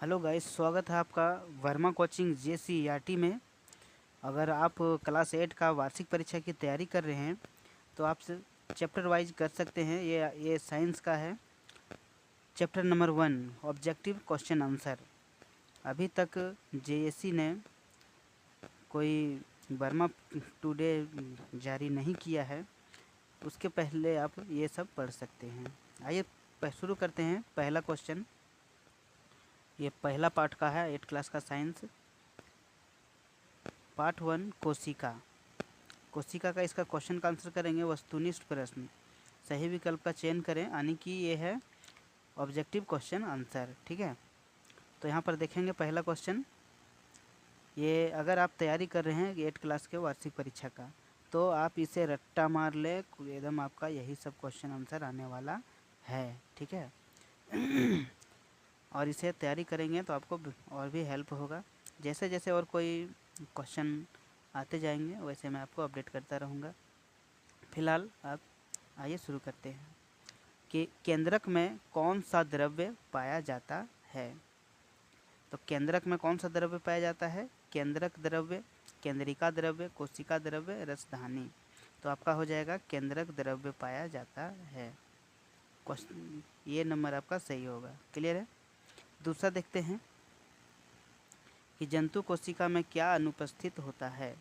Hello guys, स्वागत है आपका वर्मा कोचिंग JCERT में। अगर आप क्लास 8 का वार्षिक परीक्षा की तैयारी कर रहे हैं तो आप चैप्टर वाइज कर सकते हैं। ये साइंस का है। Chapter number 1 objective question answer. अभी तक JSC ने कोई वर्मा टुडे जारी नहीं किया है, उसके पहले आप ये सब पढ़ सकते हैं। आइए शुरू करते हैं। पहला क्वेश्चन, ये पहला पार्ट का है 8 क्लास का साइंस। पार्ट 1 कोशिका। कोशिका का इसका क्वेश्चन का आंसर करेंगे। वस्तुनिष्ठ प्रश्न, सही विकल्प का चयन करें, यानी कि ये है ऑब्जेक्टिव क्वेश्चन आंसर। ठीक है, तो यहाँ पर देखेंगे पहला क्वेश्चन। ये अगर आप तैयारी कर रहे हैं 8 क्लास के वार्षिक परीक्षा का, तो आप इसे रट्टा मार ले, एकदम आपका यही सब क्वेश्चन आंसर आने वाला है। ठीक है और इसे तैयारी करेंगे तो आपको और भी हेल्प होगा। जैसे जैसे और कोई क्वेश्चन आते जाएंगे वैसे मैं आपको अपडेट करता रहूँगा। फिलहाल आप आइए शुरू करते हैं कि केंद्रक में कौन सा द्रव्य पाया जाता है। तो केंद्रक में कौन सा द्रव्य पाया जाता है? केंद्रक द्रव्य, केंद्रिका द्रव्य, कोशिका द्रव्य, रसधानी। तो आपका हो जाएगा केंद्रक द्रव्य पाया जाता है। क्वेश्चन ये नंबर आपका सही होगा। क्लियर है। दूसरा देखते हैं कि जंतु कोशिका में क्या अनुपस्थित होता है।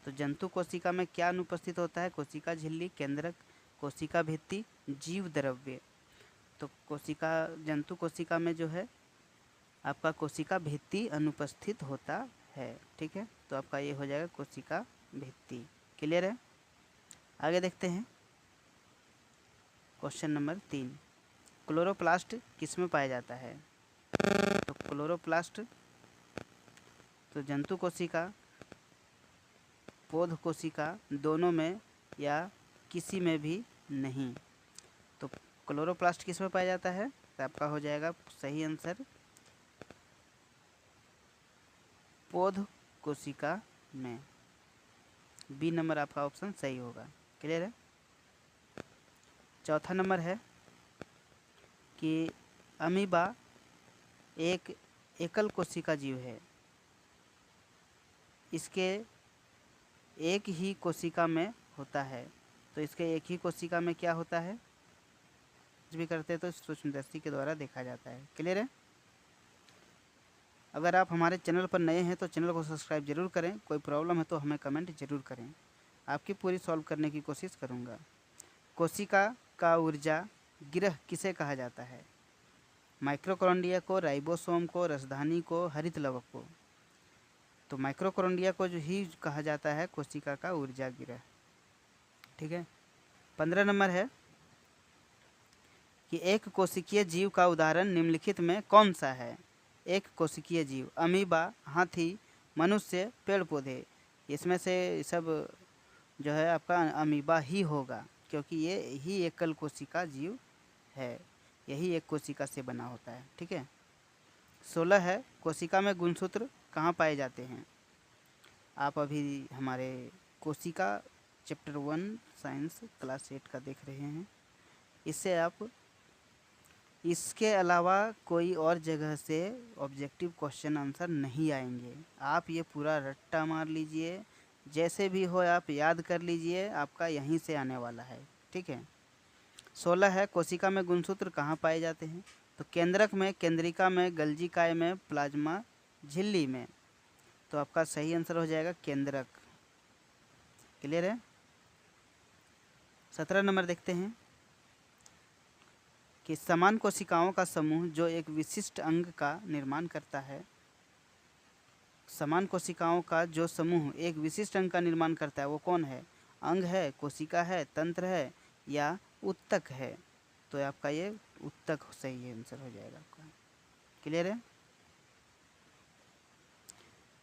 तो जंतु कोशिका में क्या अनुपस्थित होता है? कोशिका झिल्ली, केंद्रक, कोशिका भित्ति, जीव द्रव्य। तो कोशिका जंतु कोशिका में जो है आपका कोशिका भित्ति अनुपस्थित होता है। ठीक है, तो आपका ये हो जाएगा कोशिका भित्ति। क्लियर है। आगे देखते हैं क्वेश्चन नंबर 3, क्लोरोप्लास्ट किस में पाया जाता है। तो क्लोरोप्लास्ट तो जंतु कोशिका, पौध कोशिका, दोनों में या किसी में भी नहीं। तो क्लोरोप्लास्ट किस में पाया जाता है? तो आपका हो जाएगा सही आंसर पौध कोशिका में। बी नंबर आपका ऑप्शन सही होगा। क्लियर है। चौथा नंबर है कि अमीबा एक एकल कोशिका जीव है। इसके एक ही कोशिका में होता है। तो इसके एक ही कोशिका में क्या होता है? कुछ भी करते हैं तो सूक्ष्मदर्शी के द्वारा देखा जाता है। क्लियर है। अगर आप हमारे चैनल पर नए हैं तो चैनल को सब्सक्राइब जरूर करें। कोई प्रॉब्लम है तो हमें कमेंट जरूर करें, आपकी पूरी सॉल्व करने की कोशिश करूँगा। कोशिका का ऊर्जा गिरह किसे कहा जाता है? माइक्रोकोलोंडिया को, राइबोसोम को, रसधानी को, हरित लवक को। तो माइक्रोकोलोंडिया को जो ही कहा जाता है कोशिका का ऊर्जा गिरह। ठीक है। 15 नंबर है कि एक कोशिकीय जीव का उदाहरण निम्नलिखित में कौन सा है। एक कोशिकीय जीव, अमीबा, हाथी, मनुष्य, पेड़ पौधे। इसमें से सब जो है आपका अमीबा ही होगा, क्योंकि ये ही एकल कोशिका जीव है, यही एक कोशिका से बना होता है। ठीक है। 16 है, कोशिका में गुणसूत्र कहाँ पाए जाते हैं। आप अभी हमारे कोशिका चैप्टर 1 साइंस क्लास 8 का देख रहे हैं। इससे आप इसके अलावा कोई और जगह से ऑब्जेक्टिव क्वेश्चन आंसर नहीं आएंगे। आप ये पूरा रट्टा मार लीजिए, जैसे भी हो आप याद कर लीजिए, आपका यहीं से आने वाला है। ठीक है। 16 है, कोशिका में गुणसूत्र कहाँ पाए जाते हैं। तो केंद्रक में, केंद्रिका में, गल्जिकाय में, प्लाज्मा झिल्ली में। तो आपका सही आंसर हो जाएगा केंद्रक। क्लियर है। 17 नंबर देखते हैं कि समान कोशिकाओं का समूह जो एक विशिष्ट अंग का निर्माण करता है। समान कोशिकाओं का जो समूह एक विशिष्ट अंग का निर्माण करता है वो कौन है? अंग है, कोशिका है, तंत्र है या उत्तक है। तो आपका ये उत्तक सही आंसर हो जाएगा आपका। क्लियर है।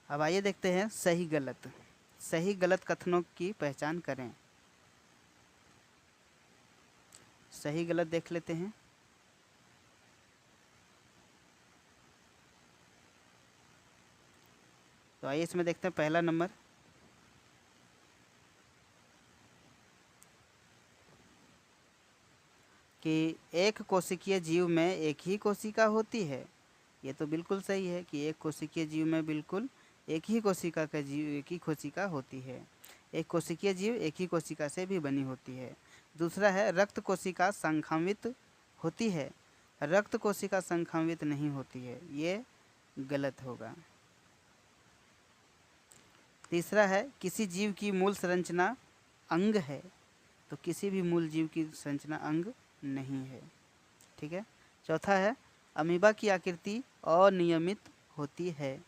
अब आइए देखते हैं सही गलत। सही गलत कथनों की पहचान करें। सही गलत देख लेते हैं। तो आइए इसमें देखते हैं पहला नंबर, कि एक कोशिकीय जीव में एक ही कोशिका होती है। ये तो बिल्कुल सही है कि एक कोशिकीय जीव में बिल्कुल एक ही कोशिका का जीव, एक ही कोशिका होती है। एक कोशिकीय जीव एक ही कोशिका से भी बनी होती है। दूसरा है रक्त कोशिका संखामित होती है, रक्त कोशिका संखामित नहीं होती है, ये गलत होगा। तीसरा है किसी जीव की मूल संरचना अंग है, तो किसी भी मूल जीव की संरचना अंग नहीं है। ठीक है। चौथा है अमीबा की आकृति अनियमित होती है।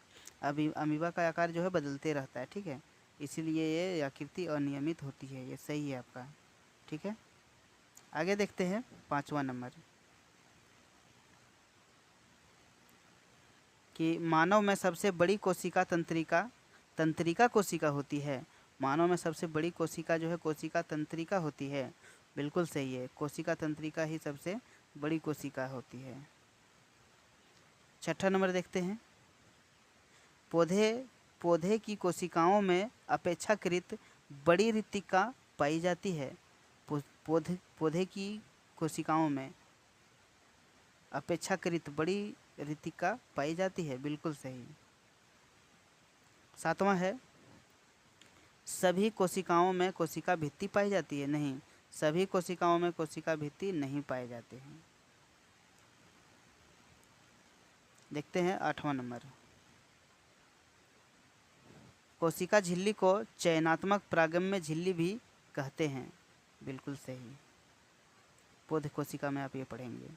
अभी अमीबा का आकार जो है बदलते रहता है, ठीक है, इसीलिए ये आकृति अनियमित होती है, ये सही है आपका। ठीक है, आगे देखते हैं 5वां नंबर कि मानव में सबसे बड़ी कोशिका तंत्रिका कोशिका होती है। मानव में सबसे बड़ी कोशिका जो है कोशिका तंत्रिका होती है। बिल्कुल सही है, कोशिका तंत्रिका ही सबसे बड़ी कोशिका होती है। 6ठा नंबर देखते हैं पौधे की कोशिकाओं में अपेक्षाकृत बड़ी रिक्तिका पाई जाती है। पौधे की कोशिकाओं में अपेक्षाकृत बड़ी रिक्तिका पाई जाती है, बिल्कुल सही। 7वां है सभी कोशिकाओं में कोशिका भित्ति पाई जाती है। नहीं, सभी कोशिकाओं में कोशिका भित्ति नहीं पाए जाते हैं। देखते हैं 8वां नंबर कोशिका झिल्ली को चयनात्मक प्रागम्य झिल्ली भी कहते हैं। बिल्कुल सही, पौध कोशिका में आप ये पढ़ेंगे।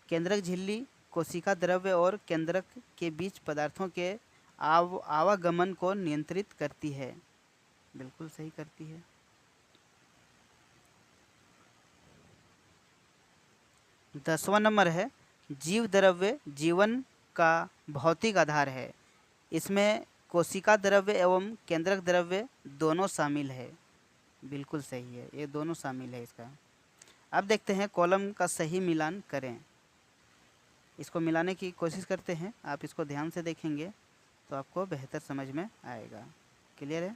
केंद्रक झिल्ली कोशिका द्रव्य और केंद्रक के बीच पदार्थों के आवागमन को नियंत्रित करती है। बिल्कुल सही करती है। 10वां नंबर है जीव द्रव्य जीवन का भौतिक आधार है। इसमें कोशिका द्रव्य एवं केंद्रक द्रव्य दोनों शामिल है। बिल्कुल सही है, ये दोनों शामिल है इसका। अब देखते हैं कॉलम का सही मिलान करें। इसको मिलाने की कोशिश करते हैं, आप इसको ध्यान से देखेंगे तो आपको बेहतर समझ में आएगा। क्लियर है?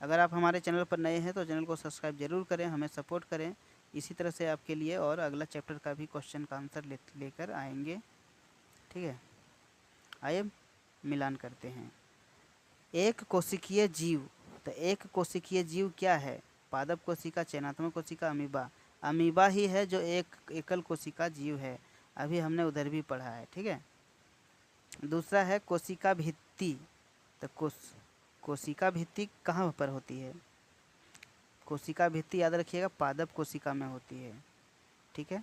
अगर आप हमारे चैनल पर नए हैं तो चैनल को सब्सक्राइब जरूर करें, हमें सपोर्ट करें। इसी तरह से आपके लिए और अगला चैप्टर का भी क्वेश्चन का आंसर लेकर आएंगे। ठीक है, आइए मिलान करते हैं। एक कोशिकीय जीव, तो एक कोशिकीय जीव क्या है? पादप कोशिका, चयनात्मक कोशिका, अमीबा। अमीबा ही है जो एक एकल कोशिका जीव है, अभी हमने उधर भी पढ़ा है। ठीक है। दूसरा है कोशिका भित्ति, तो कोशिका भित्ति कहाँ पर होती है? कोशिका भित्ति याद रखिएगा पादप कोशिका में होती है। ठीक है।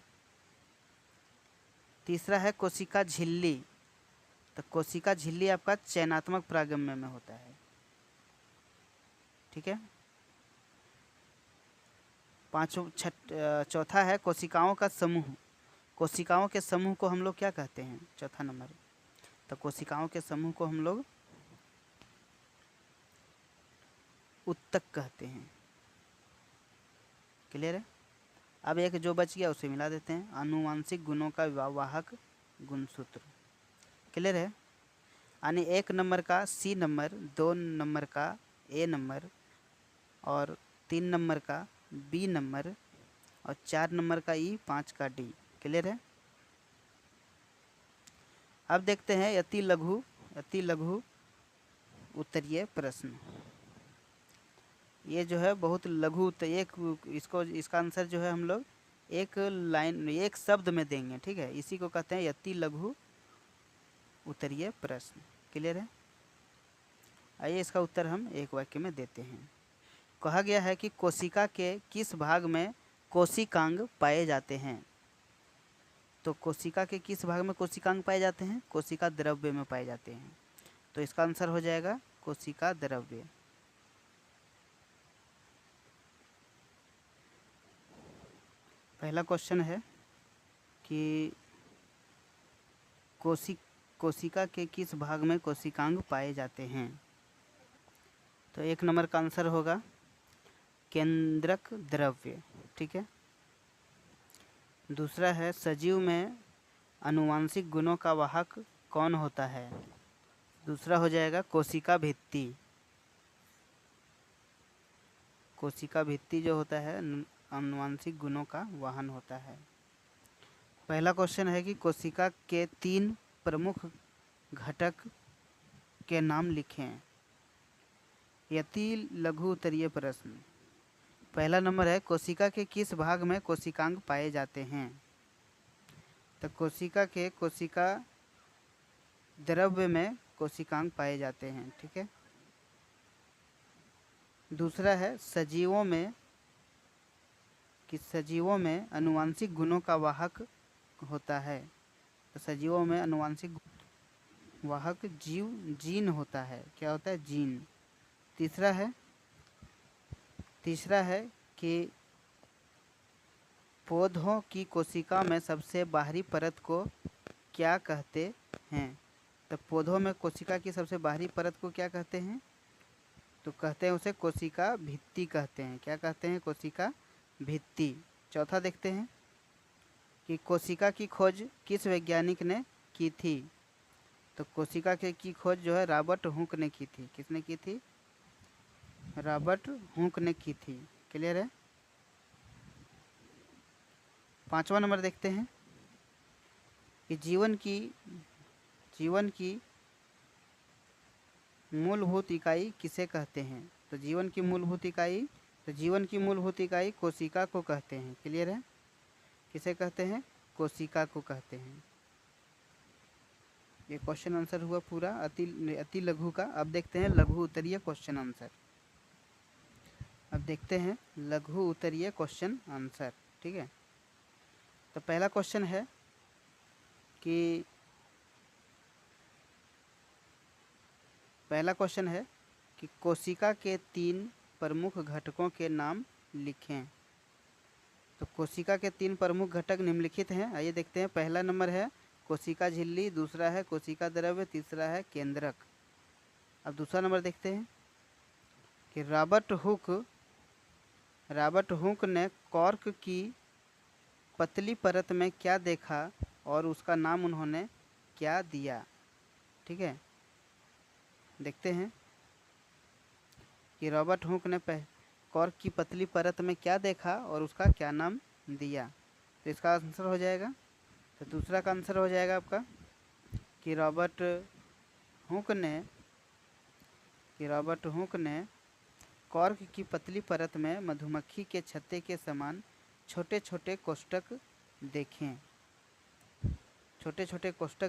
तीसरा है कोशिका झिल्ली, तो कोशिका झिल्ली आपका चयनात्मक प्रागम्य में होता है। ठीक है। चौथा है कोशिकाओं का समूह। कोशिकाओं के समूह को हम लोग क्या कहते हैं? चौथा नंबर, तो कोशिकाओं के समूह को हम लोग उत्तक कहते हैं। क्लियर है? अब एक जो बच गया उसे मिला देते हैं, आनुवांशिक गुणों का वाहक गुणसूत्र। क्लियर है? यानी 1 नंबर का सी नंबर, 2 नंबर का ए नंबर और 3 नंबर का बी नंबर और 4 नंबर का ई, 5 का डी। क्लियर है? अब देखते हैं अति लघु उत्तरीय प्रश्न। ये जो है बहुत लघु, तो इसका आंसर जो है हम लोग एक लाइन एक शब्द में देंगे। ठीक है, इसी को कहते हैं अति लघु उत्तरीय प्रश्न। क्लियर है? आइए इसका उत्तर हम एक वाक्य में देते हैं। कहा गया है कि कोशिका के किस भाग में कोशिकांग पाए जाते हैं? तो कोशिका के किस भाग में कोशिकांग पाए जाते हैं? कोशिका द्रव्य में पाए जाते हैं, तो इसका आंसर हो जाएगा कोशिका द्रव्य। पहला क्वेश्चन है कि कोशिका के किस भाग में कोशिकांग पाए जाते हैं? तो 1 नंबर का आंसर होगा केंद्रक द्रव्य। ठीक है। दूसरा है सजीव में आनुवांशिक गुणों का वाहक कौन होता है? दूसरा हो जाएगा कोशिका भित्ति। कोशिका भित्ति जो होता है आनुवांशिक गुणों का वाहन होता है। पहला क्वेश्चन है कि कोशिका के 3 प्रमुख घटक के नाम लिखें। यति लघु उत्तरीय प्रश्न। पहला नंबर है कोशिका के किस भाग में कोशिकांग पाए जाते हैं? तो कोशिका के कोशिका द्रव्य में कोशिकांग पाए जाते हैं। ठीक है। दूसरा है सजीवों में कि सजीवों में आनुवांशिक गुणों का वाहक होता है। तो सजीवों में आनुवांशिक वाहक जीन होता है। क्या होता है? जीन। तीसरा है कि पौधों की कोशिका में सबसे बाहरी परत को क्या कहते हैं? तो पौधों में कोशिका की सबसे बाहरी परत को क्या कहते हैं? तो कहते हैं उसे कोशिका भित्ति कहते हैं। क्या कहते हैं? कोशिका भित्ति। चौथा देखते हैं कि कोशिका की खोज किस वैज्ञानिक ने की थी? तो कोशिका की खोज जो है रॉबर्ट हुक ने की थी। किसने की थी? रॉबर्ट हुक ने की थी। क्लियर है। 5वां नंबर देखते हैं कि जीवन की मूलभूत इकाई किसे कहते हैं? तो जीवन की मूलभूत इकाई कोशिका को कहते हैं। क्लियर है। किसे कहते हैं? कोशिका को कहते हैं। ये क्वेश्चन आंसर हुआ पूरा अति लघु का। अब देखते हैं लघु उत्तरीय क्वेश्चन आंसर। ठीक है। तो पहला क्वेश्चन है कि कोशिका के 3 प्रमुख घटकों के नाम लिखें। तो कोशिका के 3 प्रमुख घटक निम्नलिखित हैं। आइए देखते हैं। पहला नंबर है कोशिका झिल्ली, दूसरा है कोशिका द्रव्य, तीसरा है केंद्रक। अब दूसरा नंबर देखते हैं कि रॉबर्ट हुक ने कॉर्क की पतली परत में क्या देखा और उसका नाम उन्होंने क्या दिया? ठीक है। देखते हैं कि रॉबर्ट हुक ने कॉर्क की पतली परत में क्या देखा और उसका क्या नाम दिया। तो इसका आंसर हो जाएगा, तो दूसरा का आंसर हो जाएगा आपका कि रॉबर्ट हुक ने कॉर्क की पतली परत में मधुमक्खी के छत्ते के समान छोटे छोटे कोष्ठक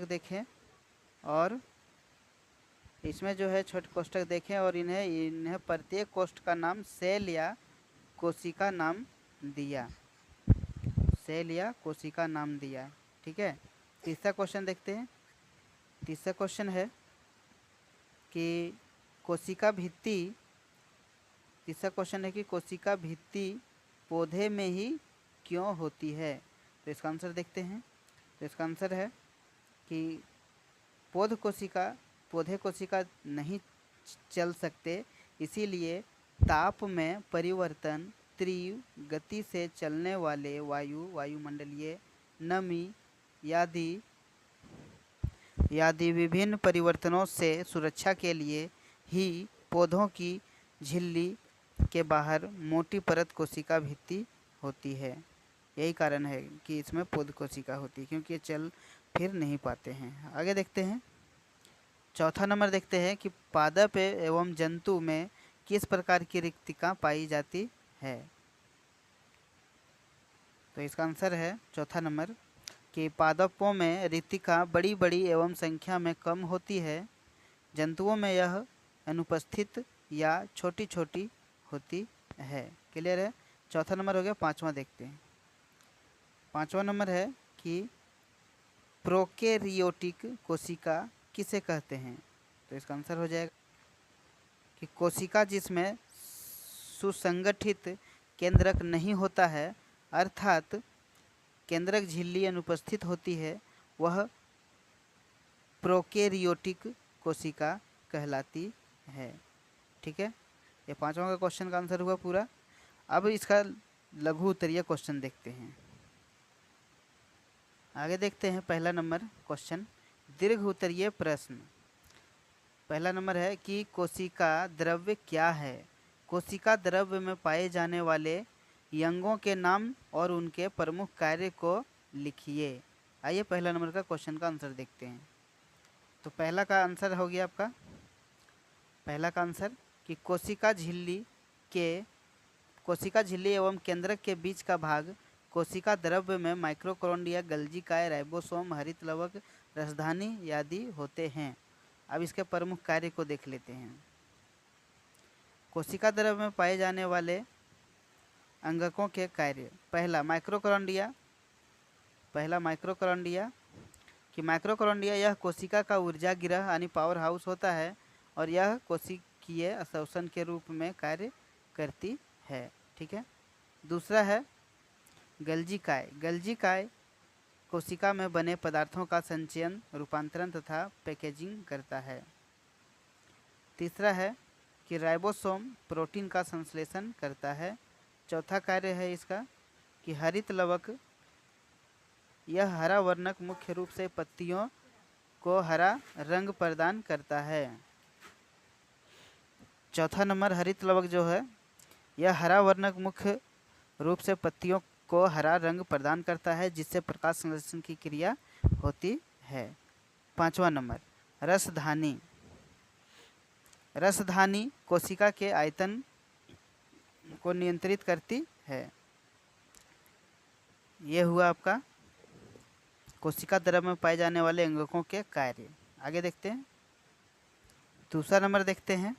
देखें और इसमें जो है छोटे कोष्ठक देखें और इन्हें प्रत्येक कोष्ठ का नाम सेल या कोशिका नाम दिया। ठीक है। तीसरा क्वेश्चन देखते हैं। तीसरा क्वेश्चन है कि कोशिका भित्ति पौधे में ही क्यों होती है? तो इसका आंसर देखते हैं। तो इसका आंसर है कि पौधे कोशिका नहीं चल सकते, इसीलिए ताप में परिवर्तन, तीव्र गति से चलने वाले वायुमंडलीय नमी आदि विभिन्न परिवर्तनों से सुरक्षा के लिए ही पौधों की झिल्ली के बाहर मोटी परत कोशिका भित्ति होती है। यही कारण है कि इसमें पौध कोशिका होती है, क्योंकि ये चल फिर नहीं पाते हैं। आगे देखते हैं। चौथा नंबर देखते हैं कि पादप एवं जंतु में किस प्रकार की रिक्तिका पाई जाती है? तो इसका आंसर है चौथा नंबर कि पादपों में रिक्तिका बड़ी बड़ी एवं संख्या में कम होती है। जंतुओं में यह अनुपस्थित या छोटी छोटी होती है। क्लियर है। चौथा नंबर हो गया। 5वां देखते हैं। 5वां नंबर है कि प्रोकैरियोटिक कोशिका किसे कहते हैं? तो इसका आंसर हो जाएगा कि कोशिका जिसमें सुसंगठित केंद्रक नहीं होता है, अर्थात केंद्रक झिल्ली अनुपस्थित होती है, वह प्रोकैरियोटिक कोशिका कहलाती है। ठीक है। ये 5वां का क्वेश्चन का आंसर हुआ पूरा। अब इसका लघु उत्तरीय क्वेश्चन देखते हैं। आगे देखते हैं। पहला नंबर क्वेश्चन दीर्घ उत्तरीय प्रश्न। पहला नंबर है कि कोशिका द्रव्य क्या है? कोशिका द्रव्य में पाए जाने वाले यंगों के नाम और उनके प्रमुख कार्य को लिखिए। आइए पहला नंबर का क्वेश्चन का आंसर देखते हैं। तो पहला का आंसर हो गया आपका, पहला का आंसर कि कोशिका झिल्ली एवं केंद्रक के बीच का भाग कोशिका द्रव्य में माइक्रोकोन्ड्रिया, गल्जिकाए, राइबोसोम, हरित लवक, रसधानी आदि होते हैं। अब इसके प्रमुख कार्य को देख लेते हैं। कोशिका द्रव्य में पाए जाने वाले अंगकों के कार्य, पहला माइक्रोकोन्ड्रिया कि माइक्रोकोन्ड्रिया यह कोशिका का ऊर्जा गिरह यानी पावर हाउस होता है और यह कोशिकीय अवशोषण के रूप में कार्य करती है। ठीक है। दूसरा है गल्जिकाए कोशिका में बने पदार्थों का संचयन, रूपांतरण तथा पैकेजिंग करता है। तीसरा है कि राइबोसोम प्रोटीन का संश्लेषण करता है। चौथा कार्य है इसका कि हरित लवक यह हरा वर्णक मुख्य रूप से पत्तियों को हरा रंग प्रदान करता है। चौथा नंबर हरित लवक जो है यह हरा वर्णक मुख्य रूप से पत्तियों को हरा रंग प्रदान करता है, जिससे प्रकाश संश्लेषण की क्रिया होती है। पांचवा नंबर रसधानी कोशिका के आयतन को नियंत्रित करती है। यह हुआ आपका कोशिका द्रव्य में पाए जाने वाले अंगकों के कार्य। आगे देखते हैं। दूसरा नंबर देखते हैं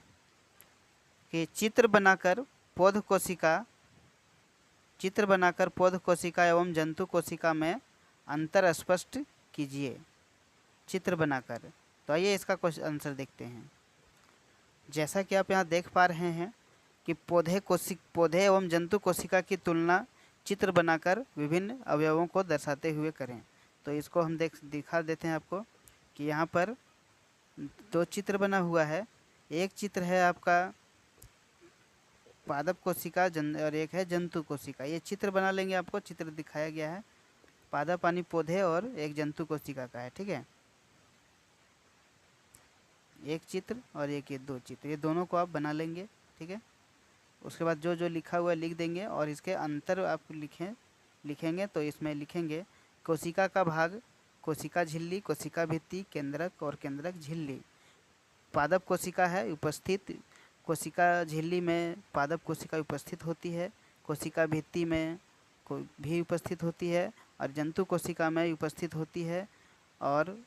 कि चित्र बनाकर पौध कोशिका एवं जंतु कोशिका में अंतर स्पष्ट कीजिए। चित्र बनाकर, तो आइए इसका आंसर देखते हैं। जैसा कि आप यहाँ देख पा रहे हैं कि पौधे एवं जंतु कोशिका की तुलना चित्र बनाकर विभिन्न अवयवों को दर्शाते हुए करें। तो इसको हम दिखा देते हैं आपको कि यहाँ पर दो चित्र बना हुआ है। एक चित्र है आपका पादप कोशिका और एक है जंतु कोशिका। ये चित्र बना लेंगे, आपको चित्र दिखाया गया है पादप यानी पौधे और एक जंतु कोशिका का है। ठीक है, एक चित्र और एक ये दो चित्र, ये दोनों को आप बना लेंगे। ठीक है, उसके बाद जो जो लिखा हुआ है लिख देंगे और इसके अंतर आप लिखेंगे। तो इसमें लिखेंगे कोशिका का भाग, कोशिका झिल्ली, कोशिका भित्ति, केंद्रक और केंद्रक झिल्ली। पादप कोशिका है उपस्थित, कोशिका झिल्ली में पादप कोशिका उपस्थित होती है, कोशिका भित्ति में भी उपस्थित होती है और जंतु कोशिका में उपस्थित होती है और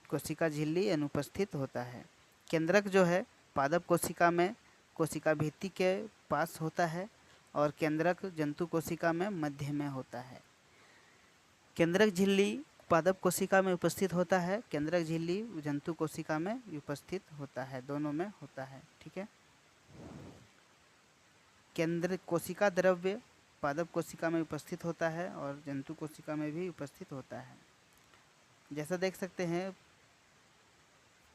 कोशिका झिल्ली अनुपस्थित होता है। केंद्रक जो है पादप कोशिका में कोशिका भित्ति के पास होता है और केंद्रक जंतु कोशिका में मध्य में होता है। केंद्रक झिल्ली पादप कोशिका में उपस्थित होता है, केंद्रक झिल्ली जंतु कोशिका में उपस्थित होता है, दोनों में होता है। ठीक है, केंद्र कोशिका द्रव्य पादप कोशिका में उपस्थित होता है और जंतु कोशिका में भी उपस्थित होता है। जैसा देख सकते हैं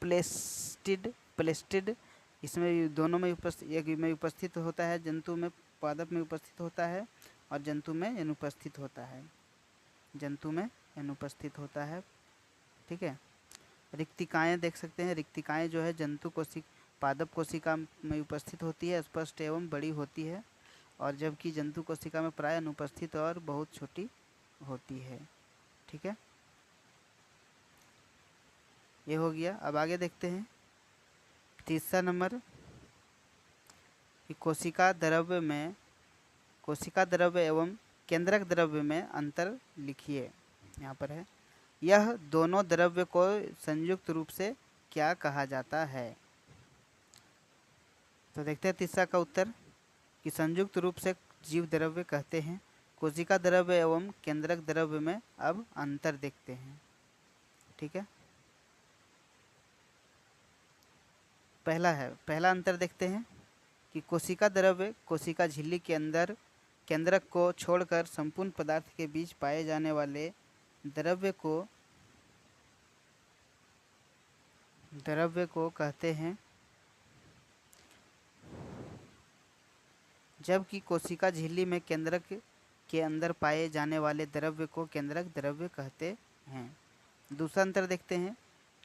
प्लेस्टिड इसमें दोनों में एक में उपस्थित होता है, जंतु में पादप में उपस्थित होता है और जंतु में अनुपस्थित होता है। ठीक है, रिक्तिकाएँ देख सकते हैं, रिक्तिकाएँ जो है जंतु पादप कोशिका में उपस्थित होती है, स्पष्ट एवं बड़ी होती है और जबकि जंतु कोशिका में प्राय अनुपस्थित और बहुत छोटी होती है। ठीक है, ये हो गया। अब आगे देखते हैं तीसरा नंबर कि कोशिका द्रव्य एवं केंद्रक द्रव्य में अंतर लिखिए। यहाँ पर है, यह दोनों द्रव्य को संयुक्त रूप से क्या कहा जाता है। तो देखते हैं तीसरा का उत्तर कि संयुक्त रूप से जीव द्रव्य कहते हैं। कोशिका द्रव्य एवं केंद्रक द्रव्य में अब अंतर देखते हैं। ठीक है, पहला अंतर देखते हैं कि कोशिका द्रव्य कोशिका झिल्ली के अंदर केंद्रक को छोड़कर संपूर्ण पदार्थ के बीच पाए जाने वाले द्रव्य को कहते हैं, जबकि कोशिका झिल्ली में केंद्रक के अंदर पाए जाने वाले द्रव्य को केंद्रक द्रव्य कहते हैं। दूसरा अंतर देखते हैं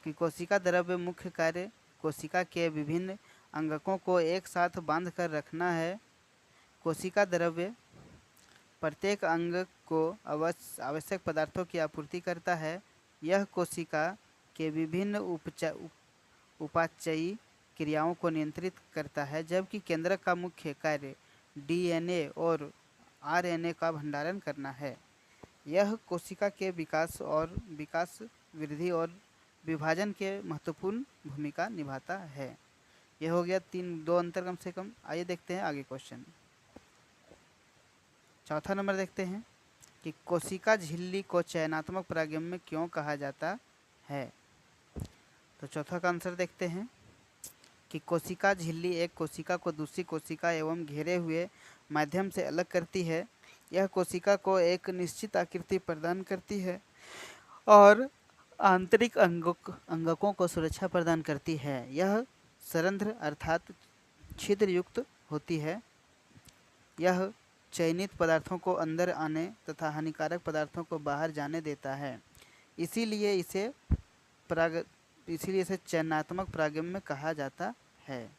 कि कोशिका द्रव्य मुख्य कार्य कोशिका के विभिन्न अंगकों को एक साथ बांधकर रखना है। कोशिका द्रव्य प्रत्येक अंग को आवश्यक पदार्थों की आपूर्ति करता है। यह कोशिका के विभिन्न उपापचयी क्रियाओं को नियंत्रित करता है, जबकि केंद्रक का मुख्य कार्य डीएनए और आरएनए का भंडारण करना है। यह कोशिका के विकास, वृद्धि और विभाजन के महत्वपूर्ण भूमिका निभाता है। यह हो गया दो अंतर कम से कम। आइए देखते हैं आगे क्वेश्चन। चौथा नंबर देखते हैं कि कोशिका झिल्ली को चयनात्मक परागण क्यों कहा जाता है। तो चौथा का आंसर देखते हैं कि कोशिका झिल्ली एक कोशिका को दूसरी कोशिका एवं घेरे हुए माध्यम से अलग करती है। यह कोशिका को एक निश्चित आकृति प्रदान करती है और आंतरिक अंगकों को सुरक्षा प्रदान करती है। यह सरंध्र अर्थात छिद्र युक्त होती है। यह चयनित पदार्थों को अंदर आने तथा हानिकारक पदार्थों को बाहर जाने देता है। इसीलिए इसे चयनात्मक परागण कहा जाता है।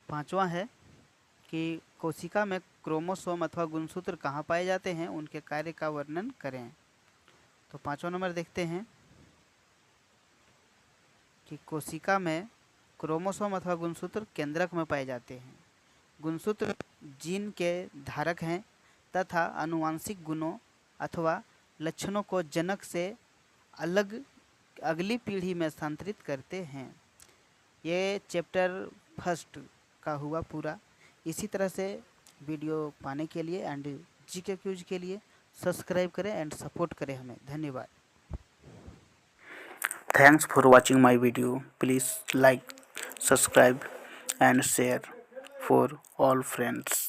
पांचवा है कि कोशिका में क्रोमोसोम अथवा गुणसूत्र कहाँ पाए जाते हैं, उनके कार्य का वर्णन करें। तो पांचवा नंबर देखते हैं कि कोशिका में क्रोमोसोम अथवा गुणसूत्र केंद्रक में पाए जाते हैं। गुणसूत्र जीन के धारक हैं तथा आनुवांशिक गुणों अथवा लक्षणों को जनक से अलग अगली पीढ़ी में स्थानांतरित करते हैं। ये चैप्टर फर्स्ट का हुआ पूरा। इसी तरह से वीडियो पाने के लिए एंड जीके क्यूज के लिए सब्सक्राइब करें एंड सपोर्ट करें हमें। धन्यवाद। Thanks for watching my video. Please like, subscribe and share for all friends.